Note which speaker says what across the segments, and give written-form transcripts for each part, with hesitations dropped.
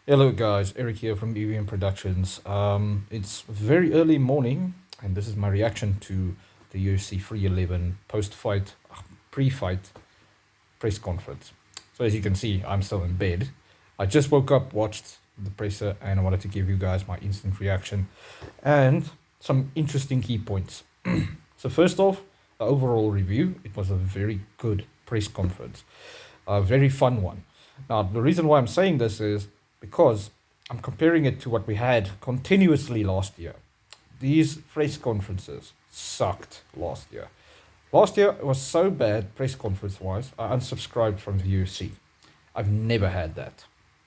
Speaker 1: Hello guys, Eric here from EVM Productions. It's very early morning, and this is my reaction to the UFC 311 post-fight, pre-fight press conference. So as you can see, I'm still in bed. I just woke up, watched the presser, and I wanted to give you guys my instant reaction and some interesting key points. So first off, the overall review. It was a very good press conference, a very fun one. Now, the reason why I'm saying this is because I'm comparing it to what we had continuously last year. These press conferences sucked last year. Last year was so bad, press conference wise, I unsubscribed from the UFC. I've never had that.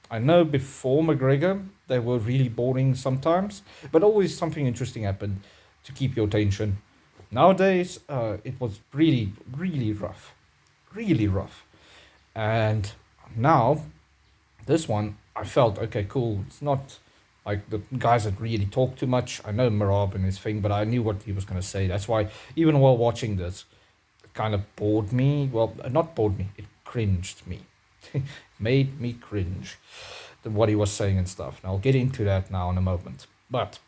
Speaker 1: I know before McGregor, they were really boring sometimes, but always something interesting happened to keep your attention. Nowadays, it was really, really rough. Really rough. And now, this one, I felt, okay, cool. It's not like the guys that really talk too much. I know Marab and his thing, but I knew what he was going to say. That's why, even while watching this, it kind of bored me. Well, not bored me, it cringed me. Made me cringe what he was saying and stuff. And I'll get into that now in a moment. But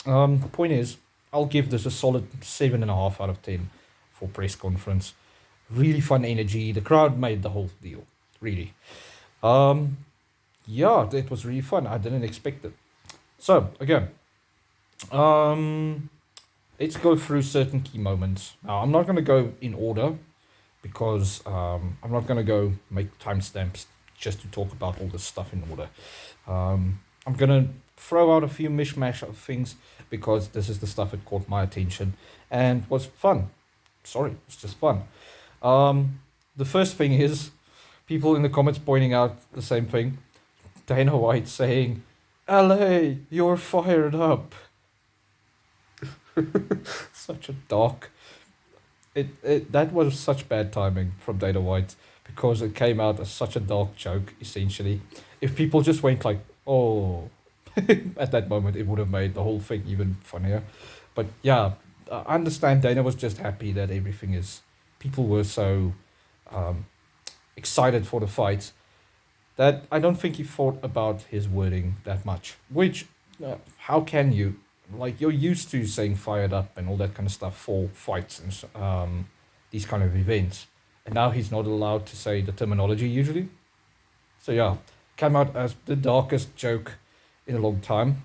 Speaker 1: the point is, I'll give this a solid 7.5 out of 10 for press conference. Really fun energy. The crowd made the whole deal. Really. Um, yeah, it was really fun. I didn't expect it. So again, um, let's go through certain key moments. Now, I'm not going to go in order because I'm not going to go make timestamps just to talk about all this stuff in order. I'm going to throw out a few mishmash of things because this is the stuff that caught my attention and was fun. Sorry, it's just fun. The first thing is people in the comments pointing out the same thing. Dana White saying, LA, you're fired up. Such a dark. That was such bad timing from Dana White because it came out as such a dark joke, essentially. If people just went like, oh, at that moment, it would have made the whole thing even funnier. But yeah, I understand Dana was just happy that everything is. People were so um, excited for the fight that I don't think he thought about his wording that much. Which, how can you? Like, you're used to saying fired up and all that kind of stuff for fights and these kind of events. And now he's not allowed to say the terminology usually. So, yeah, came out as the darkest joke in a long time.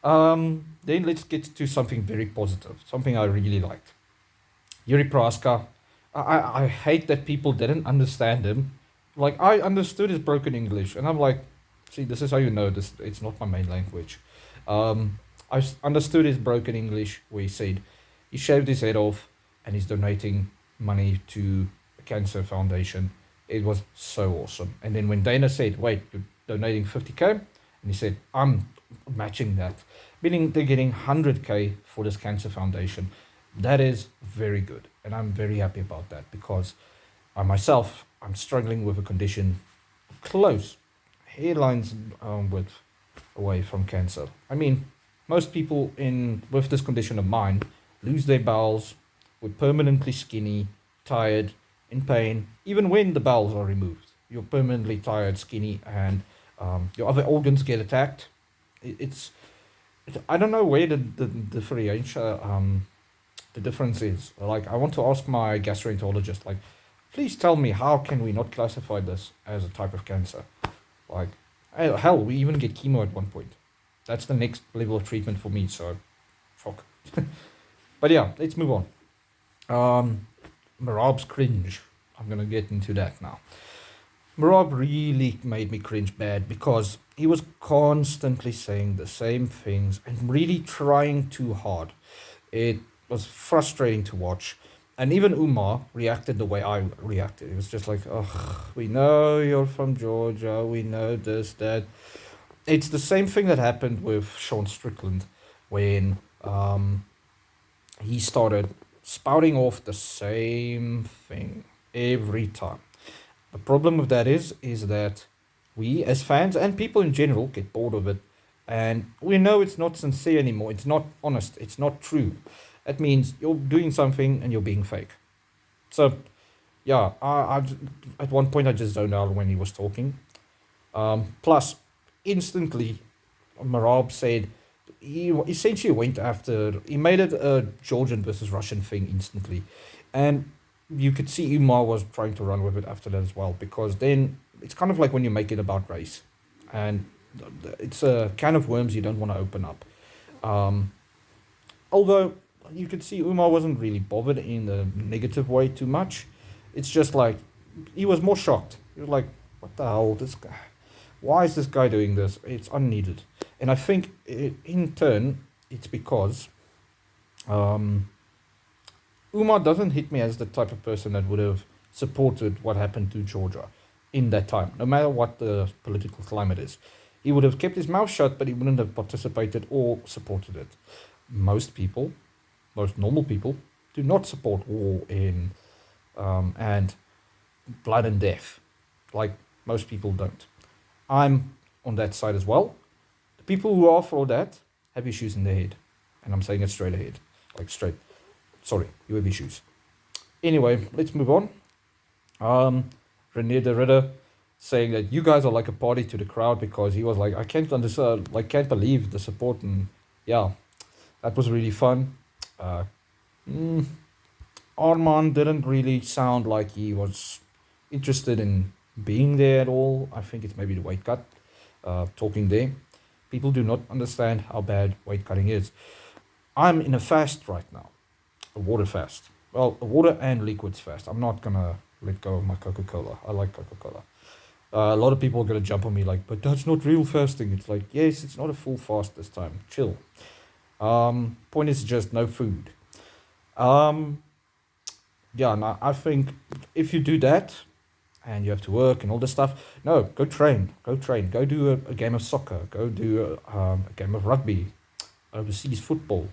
Speaker 1: Then let's get to something very positive, something I really liked. Yuri Praska. I hate that people didn't understand him. Like, I understood his broken English, and I'm like, see, this is how you know this. It's not my main language. Understood his broken English where he said he shaved his head off and he's donating money to a cancer foundation. It was so awesome. And then when Dana said, "Wait, you're donating 50K," and he said, "I'm matching that," meaning they're getting 100K for this cancer foundation. That is very good, and I'm very happy about that because I myself I'm struggling with a condition close hairlines width away from cancer. I mean, most people in with this condition of mine lose their bowels, we're permanently skinny, tired, in pain. Even when the bowels are removed, you're permanently tired, skinny, and your other organs get attacked. It's I don't know where the differentiation the difference is. Like, I want to ask my gastroenterologist, like, please tell me how can we not classify this as a type of cancer? Like, hell, we even get chemo at one point. That's the next level of treatment for me. So, fuck. But yeah, let's move on. Marab's cringe. I'm gonna get into that now. Marab really made me cringe bad because he was constantly saying the same things and really trying too hard. It was frustrating to watch. And even Umar reacted the way I reacted. It was just like, ugh, we know you're from Georgia. We know this, that. It's the same thing that happened with Sean Strickland when he started spouting off the same thing every time. The problem with that is that we as fans and people in general get bored of it, and we know it's not sincere anymore. It's not honest. It's not true. That means you're doing something and you're being fake. So yeah, at one point I just zoned out when he was talking. Plus, instantly, Marab said he essentially went after, he made it a Georgian versus Russian thing instantly. And you could see Umar was trying to run with it after that as well, because then it's kind of like when you make it about race. And it's a can of worms you don't want to open up. Um, Although you could see Umar wasn't really bothered in a negative way too much. It's just like he was more shocked. He was like, "What the hell? This guy? Why is this guy doing this? It's unneeded." And I think in turn, it's because um, Umar doesn't hit me as the type of person that would have supported what happened to Georgia in that time, no matter what the political climate is. He would have kept his mouth shut, but he wouldn't have participated or supported it. Most people, most normal people, do not support war in and blood and death, like most people don't. I'm on that side as well. The people who are for that have issues in their head, and I'm saying it straight ahead, like straight. Sorry, you have issues. Anyway, let's move on. Renier de Ridder saying that you guys are like a party to the crowd, because he was like, I can't understand, like, can't believe the support, and yeah, that was really fun. Uh, mm, Armand didn't really sound like he was interested in being there at all. I think it's maybe the weight cut talking there. People do not understand how bad weight cutting is. I'm in a fast right now, a water fast. Well, a water and liquids fast. I'm not gonna let go of my Coca-Cola. I like Coca-Cola. A lot of people are gonna jump on me like, but that's not real fasting. It's like, yes, it's not a full fast this time. Chill. Point is just no food. Um, yeah, no, I think if you do that and you have to work and all this stuff, no, go train, go do a game of soccer, go do a game of rugby, overseas football,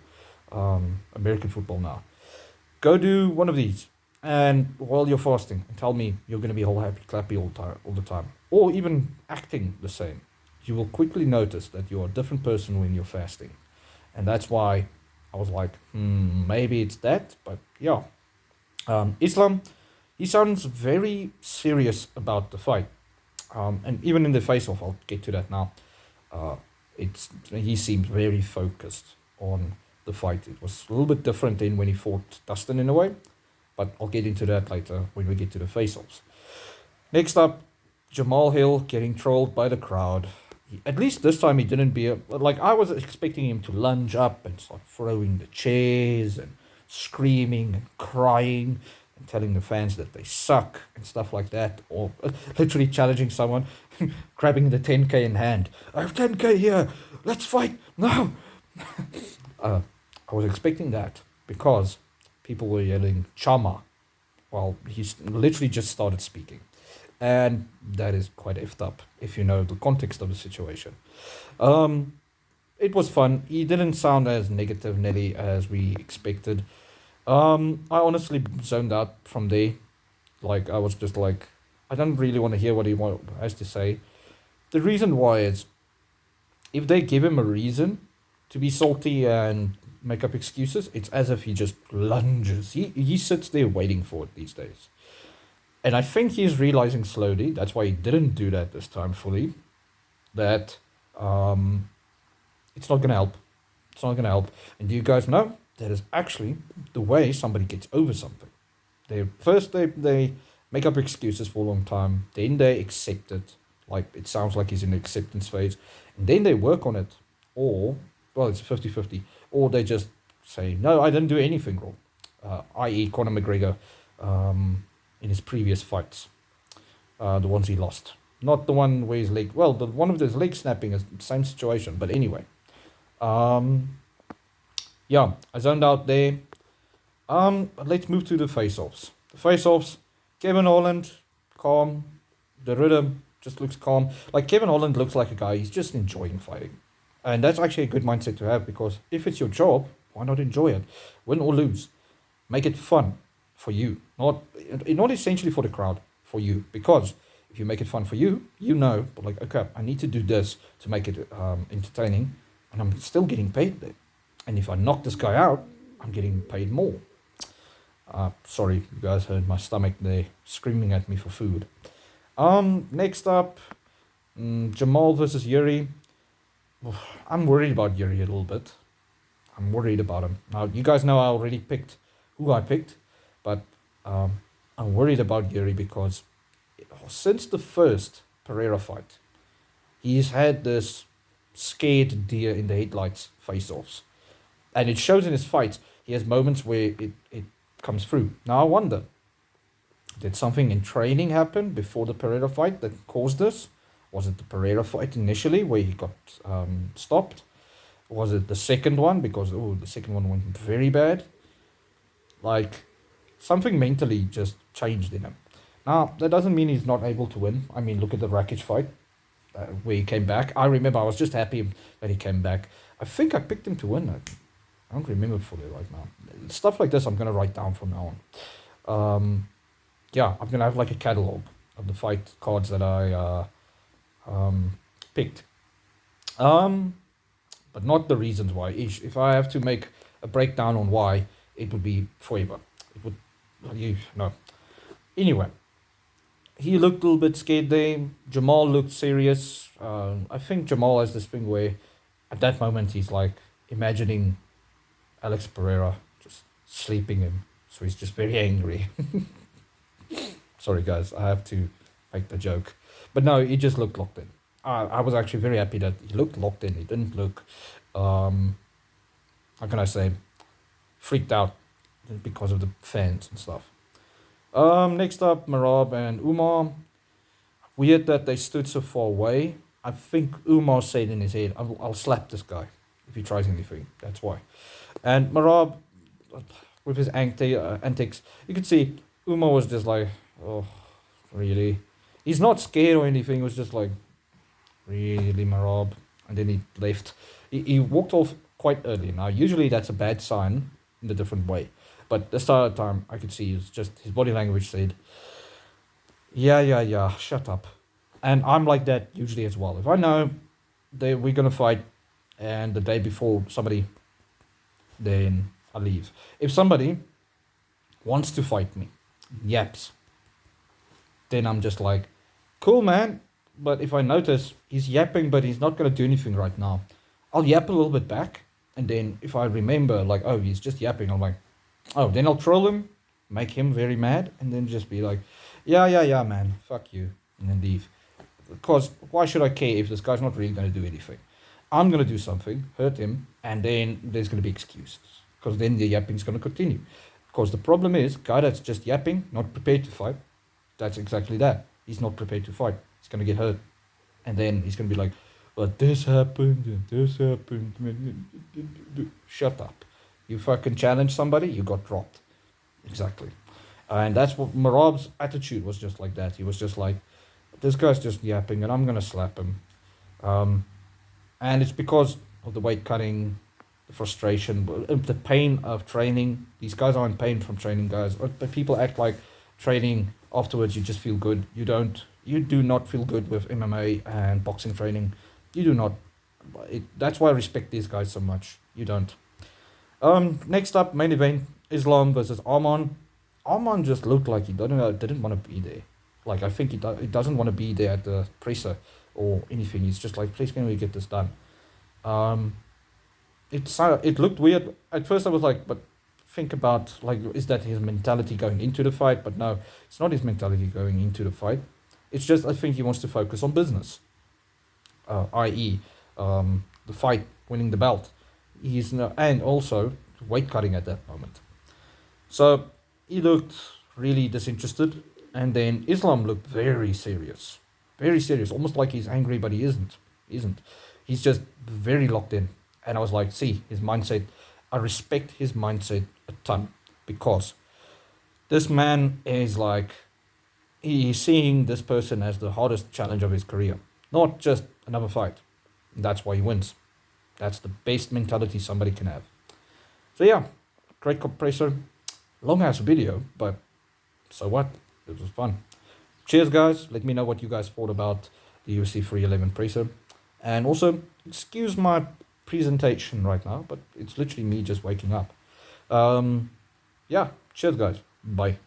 Speaker 1: American football now. Go do one of these, and while you're fasting, and tell me you're going to be all happy, clappy all the time, or even acting the same. You will quickly notice that you're a different person when you're fasting, and that's why I was like, maybe it's that, but yeah. Islam, he sounds very serious about the fight, and even in the face-off, I'll get to that now. Uh, it's he seemed very focused on the fight. It was a little bit different than when he fought Dustin in a way, but I'll get into that later when we get to the face-offs. Next up, Jamal Hill getting trolled by the crowd. At least this time he didn't be like I was expecting him to lunge up and start throwing the chairs and screaming and crying and telling the fans that they suck and stuff like that, or literally challenging someone, grabbing the 10k in hand. I have 10k here. Let's fight now. uh, I was expecting that because people were yelling Chama while he's literally just started speaking. And that is quite effed up if you know the context of the situation. Um, it was fun. He didn't sound as negative, Nelly, as we expected. I honestly zoned out from there. Like, I was just like, I don't really want to hear what has to say. The reason why is if they give him a reason to be salty and make up excuses, it's as if he just lunges. He sits there waiting for it these days. And I think he's realizing slowly, that's why he didn't do that this time fully, that it's not going to help. It's not going to help. And do you guys know that is actually the way somebody gets over something? They make up excuses for a long time, then they accept it, like it sounds like he's in the acceptance phase, and then they work on it, or, well, it's 50-50, or they just say, no, I didn't do anything wrong, i.e. Conor McGregor, in his previous fights, the ones he lost. Not the one where his leg, well, the one with his leg snapping is the same situation, but anyway. Yeah, I zoned out there. Let's move to the face-offs. The face-offs, Kevin Holland, calm. The rhythm just looks calm. Like, Kevin Holland looks like a guy, he's just enjoying fighting. And that's actually a good mindset to have, because if it's your job, why not enjoy it? Win or lose. Make it fun for you. Not essentially for the crowd, for you. Because if you make it fun for you, you know, but like, okay, I need to do this to make it entertaining, and I'm still getting paid there. And if I knock this guy out, I'm getting paid more. Sorry, you guys heard my stomach there screaming at me for food. Next up, Jamal versus Yuri. I'm worried about Yuri a little bit. I'm worried about him. Now, you guys know I already picked who I picked, but I'm worried about Yuri because since the first Pereira fight, he's had this scared deer in the headlights face-offs. And it shows in his fights. He has moments where it comes through. Now I wonder, did something in training happen before the Pereira fight that caused this? Was it the Pereira fight initially where he got stopped? Was it the second one? Because the second one went very bad. Like, something mentally just changed in him. Now, that doesn't mean he's not able to win. I mean, look at the Rakic fight where he came back. I remember I was just happy that he came back. I think I picked him to win. I don't remember fully right now. Stuff like this I'm going to write down from now on. Yeah, I'm going to have like a catalog of the fight cards that I picked. But not the reasons why. If I have to make a breakdown on why, it would be forever. It would, no. Anyway, he looked a little bit scared there. Jamal looked serious. I think Jamal has this thing where, at that moment, he's like imagining Alex Pereira just sleeping him. So he's just very angry. Sorry, guys, I have to make the joke. But no, he just looked locked in. I was actually very happy that he looked locked in. He didn't look, how can I say, freaked out because of the fans and stuff. Next up, Merab and Umar. Weird that they stood so far away. I think Umar said in his head, I'll slap this guy if he tries anything. That's why. And Merab, with his antics, you could see Umar was just like, oh, really? He's not scared or anything. He was just like, really, Merab? And then he left. He walked off quite early. Now, usually that's a bad sign in a different way. But this time, I could see it was just his body language said, yeah, shut up. And I'm like that usually as well. If I know that we're going to fight and the day before somebody, then I leave. If somebody wants to fight me, yaps, then I'm just like, cool, man. But if I notice he's yapping, but he's not going to do anything right now, I'll yap a little bit back. And then if I remember, like, oh, he's just yapping, I'm like, oh, then I'll troll him, make him very mad, and then just be like, yeah, man, fuck you, and then leave. Because why should I care if this guy's not really going to do anything? I'm going to do something, hurt him, and then there's going to be excuses. Because then the yapping's going to continue. Because the problem is, guy that's just yapping, not prepared to fight, that's exactly that. He's not prepared to fight. He's going to get hurt. And then he's going to be like, but this happened, and this happened. Shut up. You fucking challenge somebody, you got dropped. Exactly. And that's what Merab's attitude was, just like that. He was just like, this guy's just yapping and I'm going to slap him. And it's because of the weight cutting, the frustration, the pain of training. These guys are in pain from training, guys. But people act like training afterwards you just feel good. You don't. You do not feel good with MMA and boxing training. You do not. That's why I respect these guys so much. You don't. Next up, main event, Islam versus Arman. Arman just looked like he didn't want to be there. Like, I think he doesn't want to be there at the presser or anything. He's just like, please can we get this done? It looked weird. At first I was like, but think about, like, is that his mentality going into the fight? But no, it's not his mentality going into the fight. It's just, I think he wants to focus on business. I.e., the fight, winning the belt. And also weight cutting at that moment. So he looked really disinterested. And then Islam looked very serious. Very serious. Almost like he's angry, but he isn't. He's just very locked in. And I was like, see, his mindset. I respect his mindset a ton. Because this man is like, he's seeing this person as the hardest challenge of his career. Not just another fight. And that's why he wins. That's the best mentality somebody can have. So yeah, great compressor. Long ass video, but so what? It was fun. Cheers, guys. Let me know what you guys thought about the UFC 311 presser. And also, excuse my presentation right now, but it's literally me just waking up. Yeah, cheers, guys. Bye.